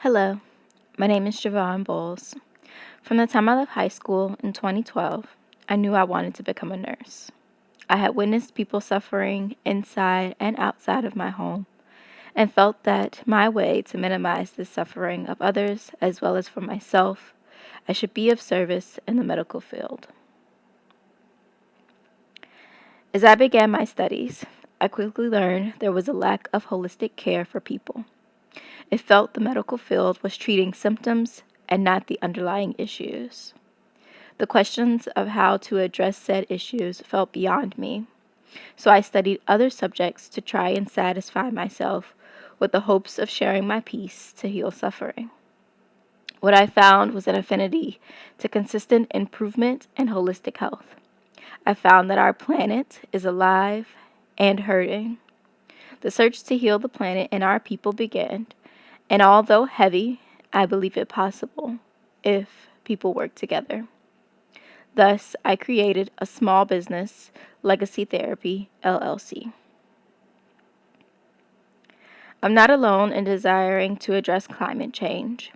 Hello, my name is Javon Bowles. From the time I left high school in 2012, I knew I wanted to become a nurse. I had witnessed people suffering inside and outside of my home and felt that my way to minimize the suffering of others as well as for myself, I should be of service in the medical field. As I began my studies, I quickly learned there was a lack of holistic care for people. It felt the medical field was treating symptoms and not the underlying issues. The questions of how to address said issues felt beyond me, so I studied other subjects to try and satisfy myself with the hopes of sharing my peace to heal suffering. What I found was an affinity to consistent improvement and holistic health. I found that our planet is alive and hurting. The search to heal the planet and our people began, and although heavy, I believe it possible if people work together. Thus, I created a small business, Legacy Therapy, LLC. I'm not alone in desiring to address climate change.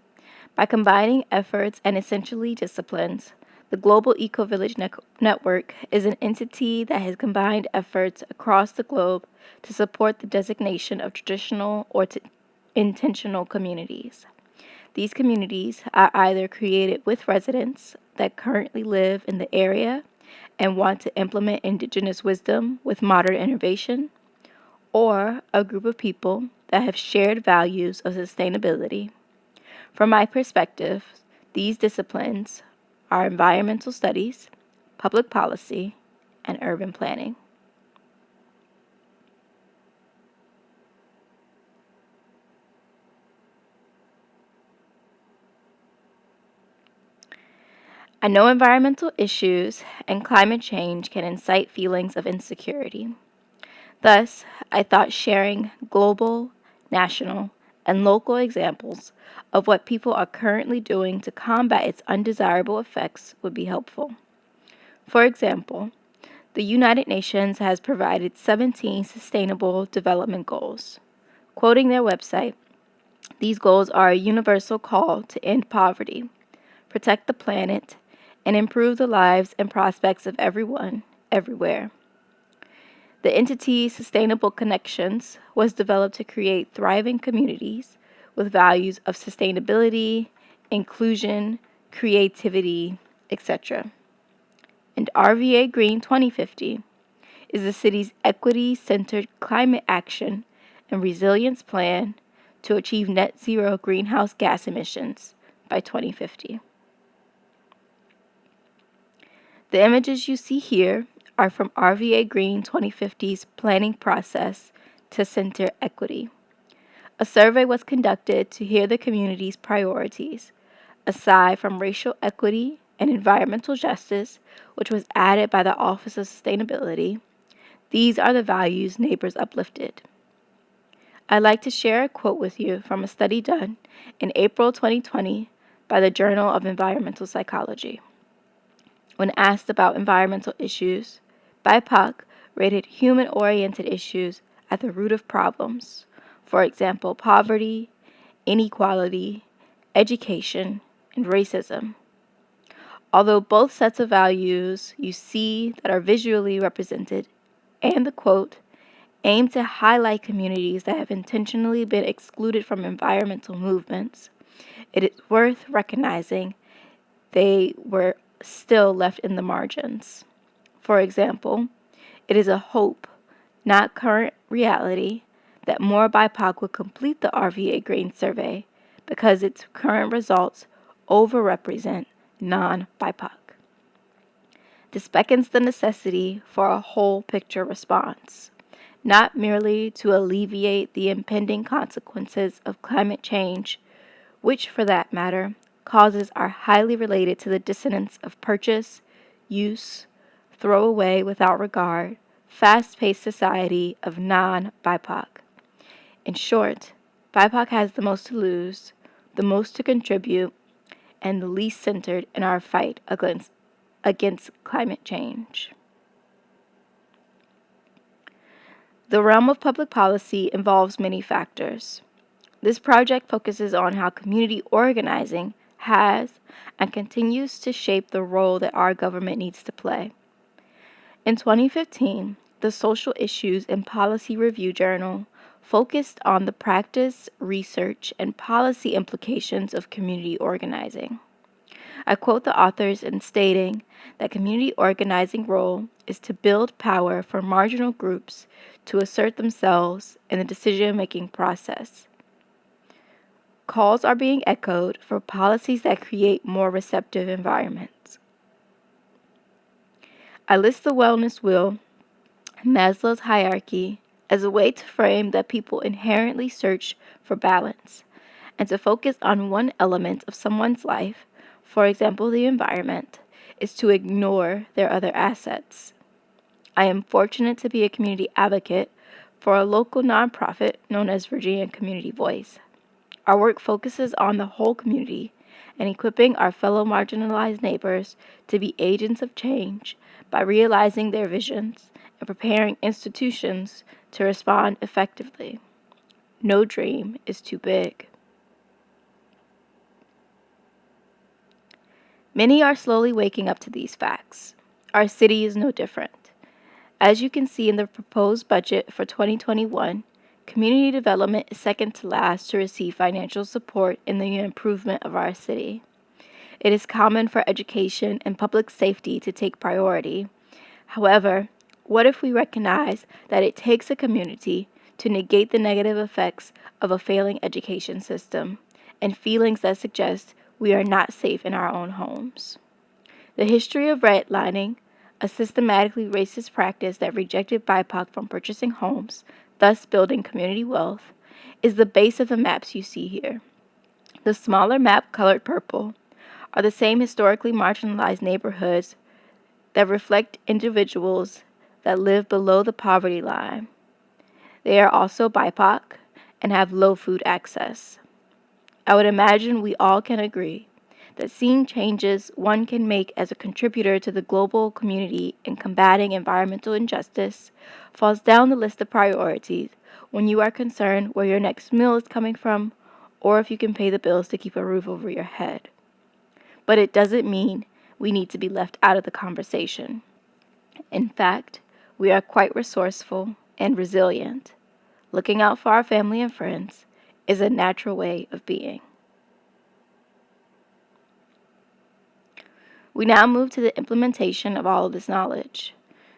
By combining efforts and essentially disciplines, the Global Eco Village Network is an entity that has combined efforts across the globe to support the designation of traditional or intentional communities. These communities are either created with residents that currently live in the area and want to implement indigenous wisdom with modern innovation, or a group of people that have shared values of sustainability. From my perspective, these disciplines are environmental studies, public policy, and urban planning. I know environmental issues and climate change can incite feelings of insecurity. Thus, I thought sharing global, national, and local examples of what people are currently doing to combat its undesirable effects would be helpful. For example, the United Nations has provided 17 Sustainable Development Goals. Quoting their website, these goals are a universal call to end poverty, protect the planet, and improve the lives and prospects of everyone, everywhere. The entity Sustainable Connections was developed to create thriving communities with values of sustainability, inclusion, creativity, etc. And RVA Green 2050 is the city's equity-centered climate action and resilience plan to achieve net zero greenhouse gas emissions by 2050. The images you see here are from RVA Green 2050's planning process to center equity. A survey was conducted to hear the community's priorities, aside from racial equity and environmental justice, which was added by the Office of Sustainability. These are the values neighbors uplifted. I'd like to share a quote with you from a study done in April 2020 by the Journal of Environmental Psychology. When asked about environmental issues, BIPOC rated human-oriented issues at the root of problems, for example, poverty, inequality, education, and racism. Although both sets of values you see that are visually represented, and the quote, aim to highlight communities that have intentionally been excluded from environmental movements, it is worth recognizing they were still left in the margins. For example, it is a hope, not current reality, that more BIPOC will complete the RVA Green survey because its current results overrepresent non-BIPOC. This beckons the necessity for a whole picture response, not merely to alleviate the impending consequences of climate change, which, for that matter, causes are highly related to the dissonance of purchase, use, throw away without regard, fast-paced society of non-BIPOC. In short, BIPOC has the most to lose, the most to contribute, and the least centered in our fight against climate change. The realm of public policy involves many factors. This project focuses on how community organizing has and continues to shape the role that our government needs to play. In 2015, the Social Issues and Policy Review Journal focused on the practice, research, and policy implications of community organizing. I quote the authors in stating that community organizing role is to build power for marginal groups to assert themselves in the decision-making process. Calls are being echoed for policies that create more receptive environments. I list the wellness wheel, Maslow's hierarchy, as a way to frame that people inherently search for balance and to focus on one element of someone's life, for example, the environment, is to ignore their other assets. I am fortunate to be a community advocate for a local nonprofit known as Virginia Community Voice. Our work focuses on the whole community and equipping our fellow marginalized neighbors to be agents of change by realizing their visions and preparing institutions to respond effectively. No dream is too big. Many are slowly waking up to these facts. Our city is no different. As you can see in the proposed budget for 2021, community development is second to last to receive financial support in the improvement of our city. It is common for education and public safety to take priority. However, what if we recognize that it takes a community to negate the negative effects of a failing education system and feelings that suggest we are not safe in our own homes? The history of redlining, a systematically racist practice that rejected BIPOC from purchasing homes, thus building community wealth, is the base of the maps you see here. The smaller map, colored purple, are the same historically marginalized neighborhoods that reflect individuals that live below the poverty line. They are also BIPOC and have low food access. I would imagine we all can agree that seeing changes one can make as a contributor to the global community in combating environmental injustice falls down the list of priorities when you are concerned where your next meal is coming from or if you can pay the bills to keep a roof over your head. But it doesn't mean we need to be left out of the conversation. In fact, we are quite resourceful and resilient. Looking out for our family and friends is a natural way of being. We now move to the implementation of all of this knowledge.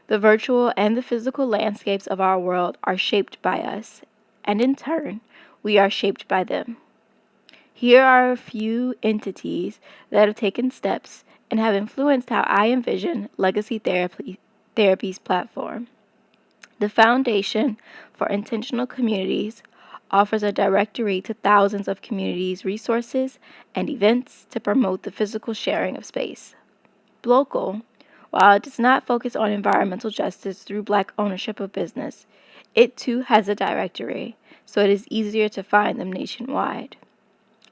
The virtual and the physical landscapes of our world are shaped by us, and in turn, we are shaped by them. Here are a few entities that have taken steps and have influenced how I envision Legacy Therapy's platform. The Foundation for Intentional Communities offers a directory to thousands of communities' resources and events to promote the physical sharing of space. Local, while it does not focus on environmental justice through Black ownership of business, it too has a directory, so it is easier to find them nationwide.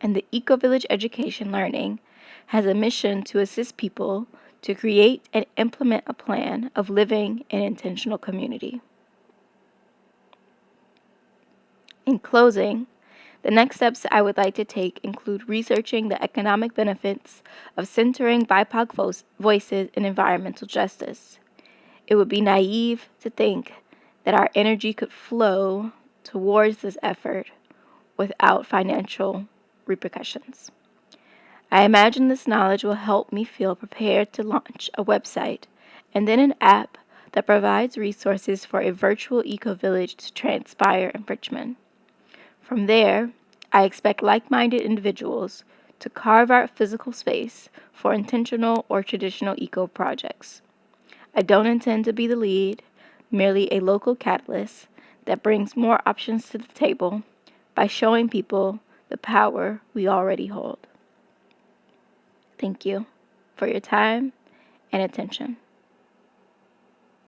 And the Eco-Village Education Learning has a mission to assist people to create and implement a plan of living in intentional community. In closing, the next steps I would like to take include researching the economic benefits of centering BIPOC voices in environmental justice. It would be naive to think that our energy could flow towards this effort without financial repercussions. I imagine this knowledge will help me feel prepared to launch a website and then an app that provides resources for a virtual eco-village to transpire in Richmond. From there, I expect like-minded individuals to carve out physical space for intentional or traditional eco projects. I don't intend to be the lead, merely a local catalyst that brings more options to the table by showing people the power we already hold. Thank you for your time and attention.